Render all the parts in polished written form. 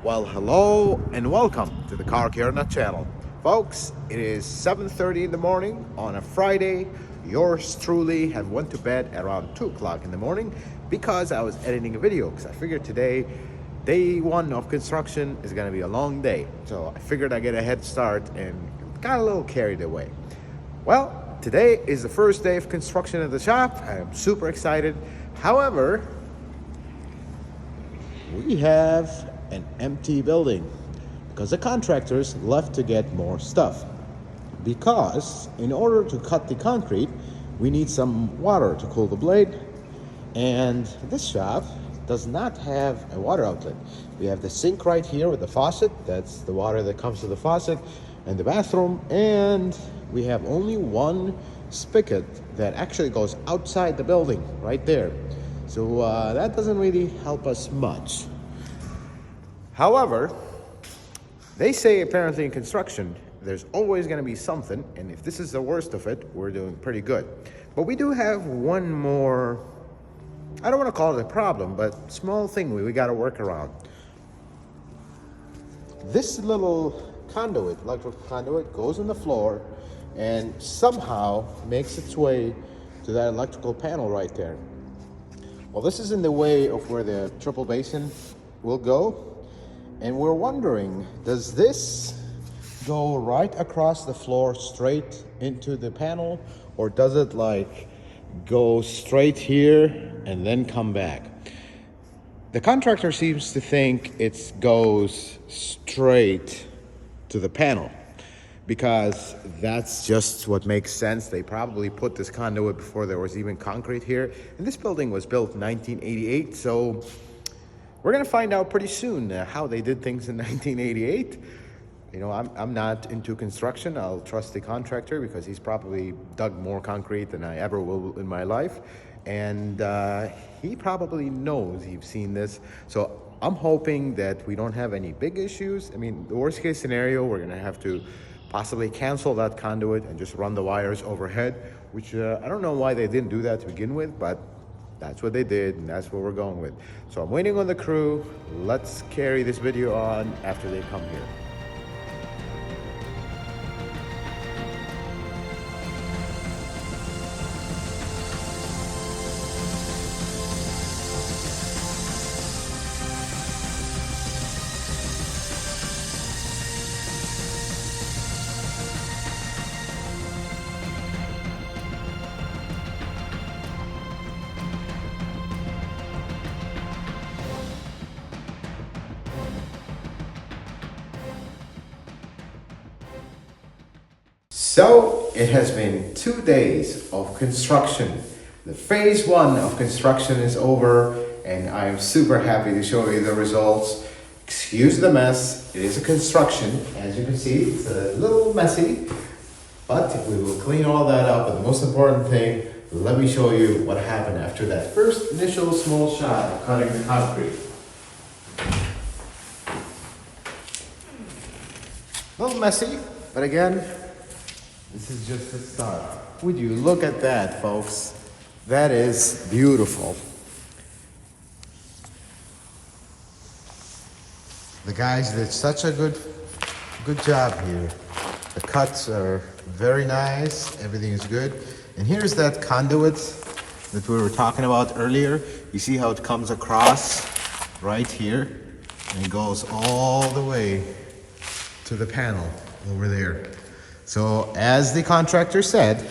Well, hello and welcome to the Car Care Nut channel. Folks, it is 7:30 in the morning on a Friday. Yours truly have went to bed around 2 o'clock in the morning because I was editing a video because I figured today, day one of construction is gonna be a long day. So I figured I'd get a head start and got a little carried away. Well, today is the first day of construction at the shop. I am super excited. However, we have an empty building because the contractors left to get more stuff. Because in order to cut the concrete, we need some water to cool the blade, and this shop does not have a water outlet. We have the sink right here with the faucet. That's the water that comes to the faucet and the bathroom, and we have only one spigot that actually goes outside the building right there. So that doesn't really help us much. However, they say apparently in construction, there's always going to be something, and if this is the worst of it, we're doing pretty good. But we do have one more, I don't want to call it a problem, but small thing we got to work around. This little conduit, electrical conduit, goes on the floor and somehow makes its way to that electrical panel right there. Well, this is in the way of where the triple basin will go. And we're wondering, does this go right across the floor straight into the panel, or does it like go straight here and then come back? The contractor seems to think it goes straight to the panel because that's just what makes sense. They probably put this conduit before there was even concrete here. And this building was built in 1988, so we're gonna find out pretty soon how they did things in 1988. You know, I'm not into construction. I'll trust the contractor because he's probably dug more concrete than I ever will in my life. And he probably knows he's seen this. So I'm hoping that we don't have any big issues. I mean, the worst case scenario, we're gonna have to possibly cancel that conduit and just run the wires overhead, which I don't know why they didn't do that to begin with, but that's what they did, and that's what we're going with. So I'm waiting on the crew. Let's carry this video on after they come here. So it has been 2 days of construction. The phase one of construction is over, and I am super happy to show you the results. Excuse the mess, it is a construction. As you can see, it's a little messy, but we will clean all that up. And the most important thing, let me show you what happened after that first initial small shot of cutting the concrete. A little messy, but again, this is just the start. Would you look at that, folks? That is beautiful. The guys did such a good job here. The cuts are very nice. Everything is good. And here's that conduit that we were talking about earlier. You see how it comes across right here and it goes all the way to the panel over there. So as the contractor said,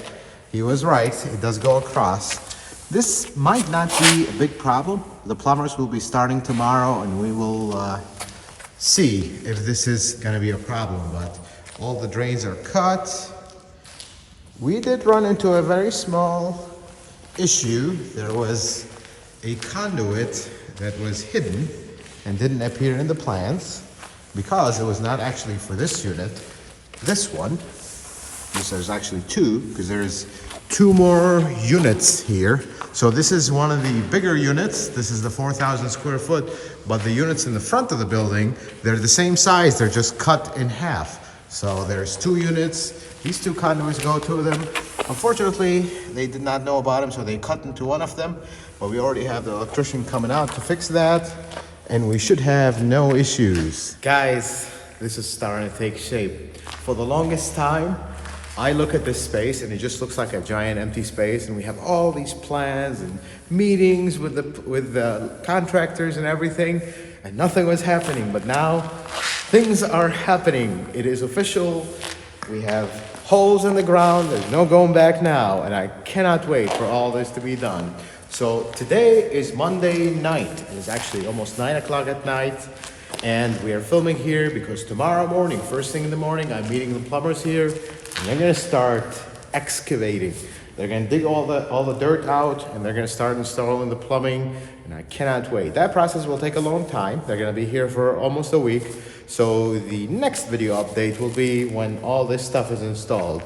he was right, it does go across. This might not be a big problem. The plumbers will be starting tomorrow and we will see if this is gonna be a problem, but all the drains are cut. We did run into a very small issue. There was a conduit that was hidden and didn't appear in the plans because it was not actually for this unit. This one, there's actually two, because there's two more units here. So this is one of the bigger units. This is the 4,000 square foot, but the units in the front of the building, they're the same size, they're just cut in half. So there's two units. These two conduits go to them. Unfortunately, they did not know about them, so they cut into one of them, but we already have the electrician coming out to fix that. and we should have no issues. Guys, this is starting to take shape. For the longest time, I look at this space and it just looks like a giant empty space, and we have all these plans and meetings with the contractors and everything, and nothing was happening. But now things are happening. It is official. We have holes in the ground. There's no going back now, and I cannot wait for all this to be done. So today is Monday night. It is actually almost 9 o'clock at night, and we are filming here because tomorrow morning, first thing in the morning, I'm meeting the plumbers here, and they're gonna start excavating. They're gonna dig all the dirt out, and they're gonna start installing the plumbing, and I cannot wait. That process will take a long time. They're gonna be here for almost a week. So the next video update will be when all this stuff is installed.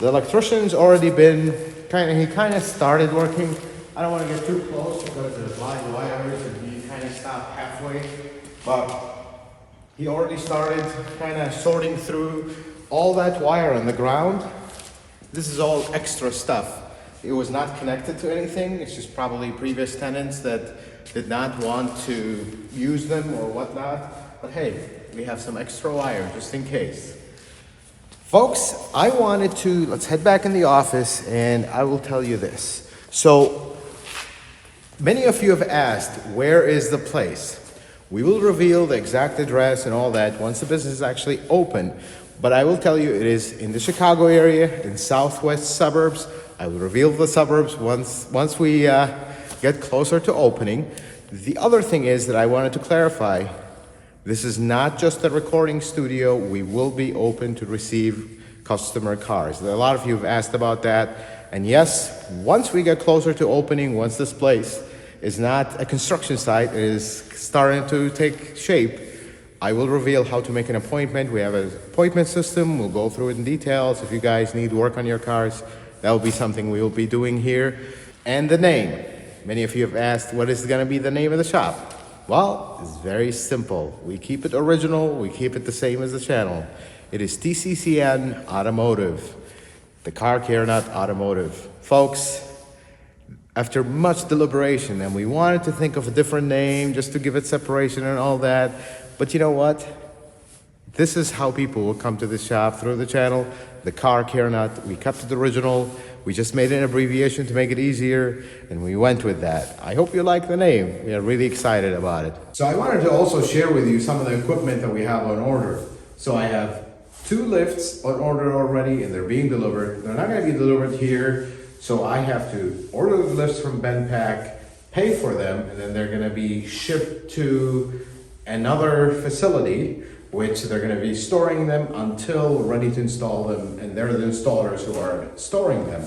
The electrician's already been he kind of started working. I don't want to get too close because there's live wires and he kind of stopped halfway. But he already started kind of sorting through all that wire on the ground. This is all extra stuff. It was not connected to anything. It's just probably previous tenants that did not want to use them or whatnot. But hey, we have some extra wire just in case. Folks, I wanted to, let's head back in the office and I will tell you this. So, many of you have asked, where is the place? We will reveal the exact address and all that once the business is actually open. But I will tell you, it is in the Chicago area, in southwest suburbs. I will reveal the suburbs once we get closer to opening. The other thing is that I wanted to clarify, this is not just a recording studio. We will be open to receive customer cars. A lot of you have asked about that. And yes, once we get closer to opening, once this place is not a construction site, it is starting to take shape, I will reveal how to make an appointment. We have an appointment system. We'll go through it in details. If you guys need work on your cars, that will be something we will be doing here. And the name. Many of you have asked, what is going to be the name of the shop? Well, it's very simple. We keep it original. We keep it the same as the channel. It is TCCN Automotive. The Car Care Nut Automotive. Folks, after much deliberation, and we wanted to think of a different name just to give it separation and all that, but you know what? This is how people will come to this shop through the channel, the Car Care Nut. We kept it original. We just made an abbreviation to make it easier, and we went with that. I hope you like the name. We are really excited about it. So I wanted to also share with you some of the equipment that we have on order. So I have 2 lifts on order already, and they're being delivered. They're not going to be delivered here. So I have to order the lifts from Benpack, pay for them, and then they're going to be shipped to another facility, which they're going to be storing them until we're ready to install them, and they're the installers who are storing them.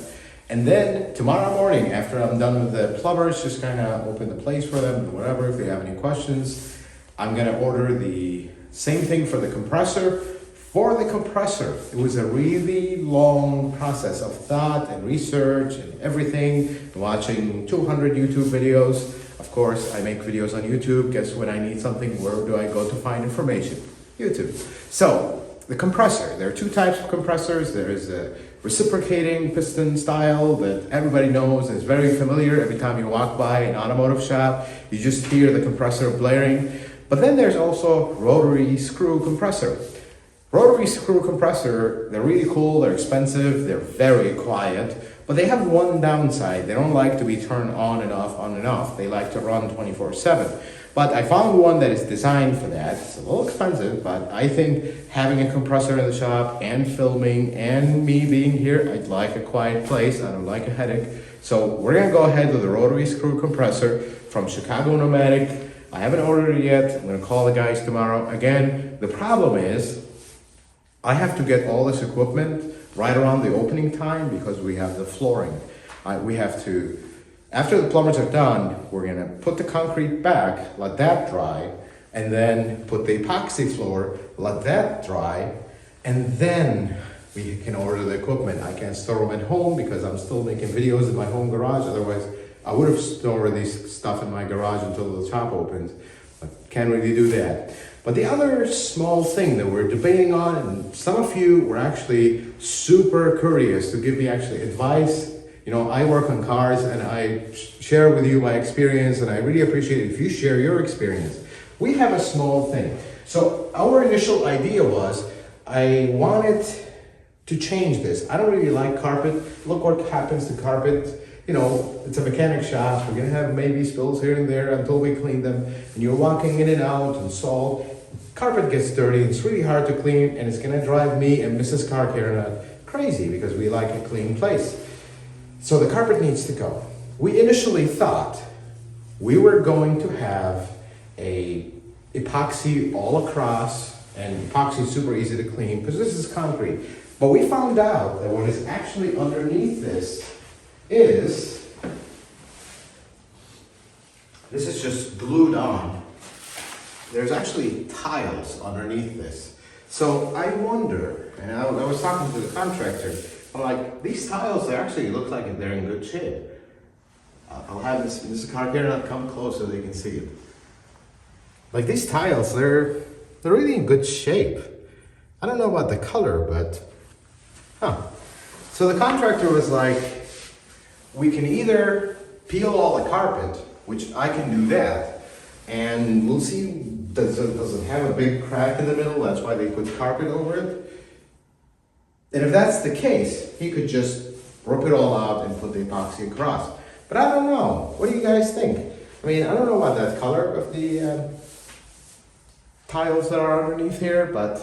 And then tomorrow morning, after I'm done with the plumbers, just kind of open the place for them, whatever, if they have any questions, I'm going to order the same thing for the compressor. For the compressor, it was a really long process of thought and research and everything, watching 200 YouTube videos. Of course, I make videos on YouTube. Guess when I need something, where do I go to find information? YouTube. So, the compressor, there are 2 types of compressors. There is a reciprocating piston style that everybody knows and is very familiar. Every time you walk by an automotive shop, you just hear the compressor blaring. But then there's also rotary screw compressor. Rotary screw compressor, they're really cool, they're expensive, they're very quiet, but they have one downside. They don't like to be turned on and off. They like to run 24/7. But I found one that is designed for that. It's a little expensive, but I think having a compressor in the shop and filming and me being here, I'd like a quiet place. I don't like a headache. So we're gonna go ahead with the rotary screw compressor from Chicago Nomadic. I haven't ordered it yet. I'm gonna call the guys tomorrow. Again, the problem is, I have to get all this equipment right around the opening time because we have the flooring. We have to, after the plumbers are done, we're gonna put the concrete back, let that dry, and then put the epoxy floor, let that dry, and then we can order the equipment. I can't store them at home because I'm still making videos in my home garage. Otherwise, I would have stored this stuff in my garage until the shop opens, but can't really do that. But the other small thing that we're debating on, and some of you were actually super curious to give me actually advice. You know, I work on cars and I share with you my experience, and I really appreciate it if you share your experience. We have a small thing. So our initial idea was, I wanted to change this. I don't really like carpet. Look what happens to carpet. You know, it's a mechanic shop. We're gonna have maybe spills here and there until we clean them. And you're walking in and out and salt. Carpet gets dirty. It's really hard to clean, and it's gonna drive me and Mrs. Karkaranat crazy because we like a clean place. So the carpet needs to go. We initially thought we were going to have a epoxy all across, and epoxy is super easy to clean because this is concrete. But we found out that what is actually underneath this is just glued on. There's actually tiles underneath this. So I wonder, and I was talking to the contractor, I'm like, these tiles actually look like they're in good shape. I'll have Mr. Karkaranat come close so they can see it. Like these tiles, they're really in good shape. I don't know about the color, but, So the contractor was like, we can either peel all the carpet, which I can do that, and we'll see, does it have a big crack in the middle? That's why they put carpet over it. And if that's the case, he could just rip it all out and put the epoxy across. But I don't know. What do you guys think? I mean, I don't know about that color of the tiles that are underneath here, but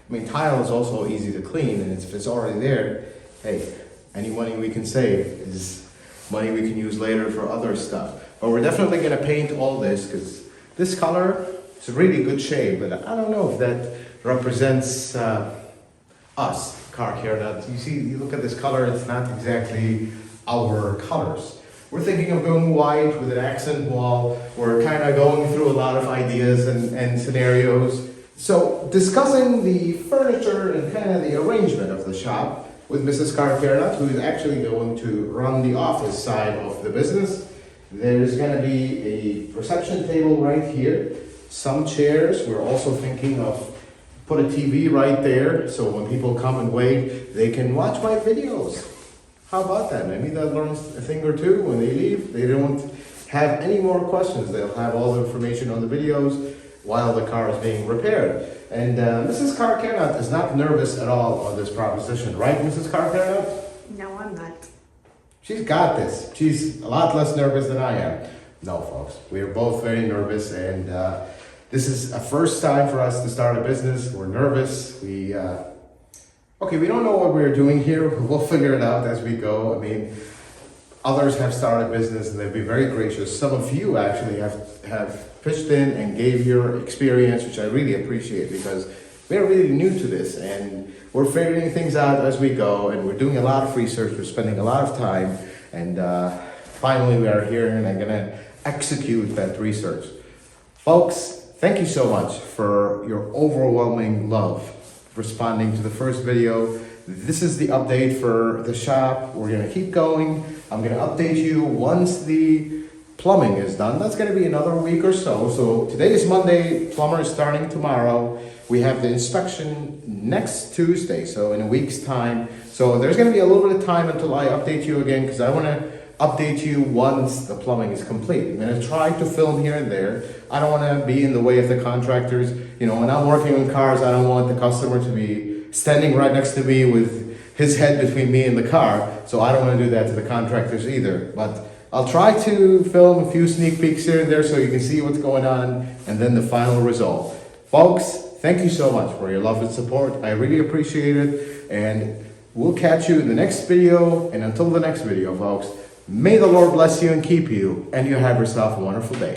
I mean, tile is also easy to clean, and if it's already there, hey, any money we can save is money we can use later for other stuff. But we're definitely gonna paint all this because this color is really good shape, but I don't know if that represents us, Karkaranat. You see, you look at this color, it's not exactly our colors. We're thinking of going white with an accent wall. We're kind of going through a lot of ideas and scenarios. So discussing the furniture and kind of the arrangement of the shop with Mrs. Karkaranat, who is actually going to run the office side of the business. There's going to be a reception table right here, some chairs. We're also thinking of put a TV right there, so when people come and wait, they can watch my videos. How about that? Maybe they'll learn a thing or two when they leave. They don't have any more questions. They'll have all the information on the videos while the car is being repaired. And Mrs. Karkaranat is not nervous at all on this proposition, right, Mrs. Karkaranat? No, I'm not. She's got this. She's a lot less nervous than I am. No, folks, we are both very nervous, and this is a first time for us to start a business. We're nervous. Okay, we don't know what we're doing here. We'll figure it out as we go. I mean, others have started business and they've been very gracious. Some of you actually have pitched in and gave your experience, which I really appreciate because we're really new to this and we're figuring things out as we go, and we're doing a lot of research. We're spending a lot of time, and finally we are here and I'm gonna execute that research. Folks, thank you so much for your overwhelming love responding to the first video. This is the update for the shop. We're gonna keep going. I'm gonna update you once the plumbing is done. That's gonna be another week or so. So today is Monday, plumber is starting tomorrow. We have the inspection next Tuesday, so in a week's time. So there's gonna be a little bit of time until I update you again, because I wanna update you once the plumbing is complete. I'm gonna try to film here and there. I don't wanna be in the way of the contractors. You know, when I'm working on cars, I don't want the customer to be standing right next to me with his head between me and the car. So I don't wanna do that to the contractors either. But I'll try to film a few sneak peeks here and there so you can see what's going on and then the final result. Folks, thank you so much for your love and support. I really appreciate it. And we'll catch you in the next video. And until the next video, folks, may the Lord bless you and keep you, and you have yourself a wonderful day.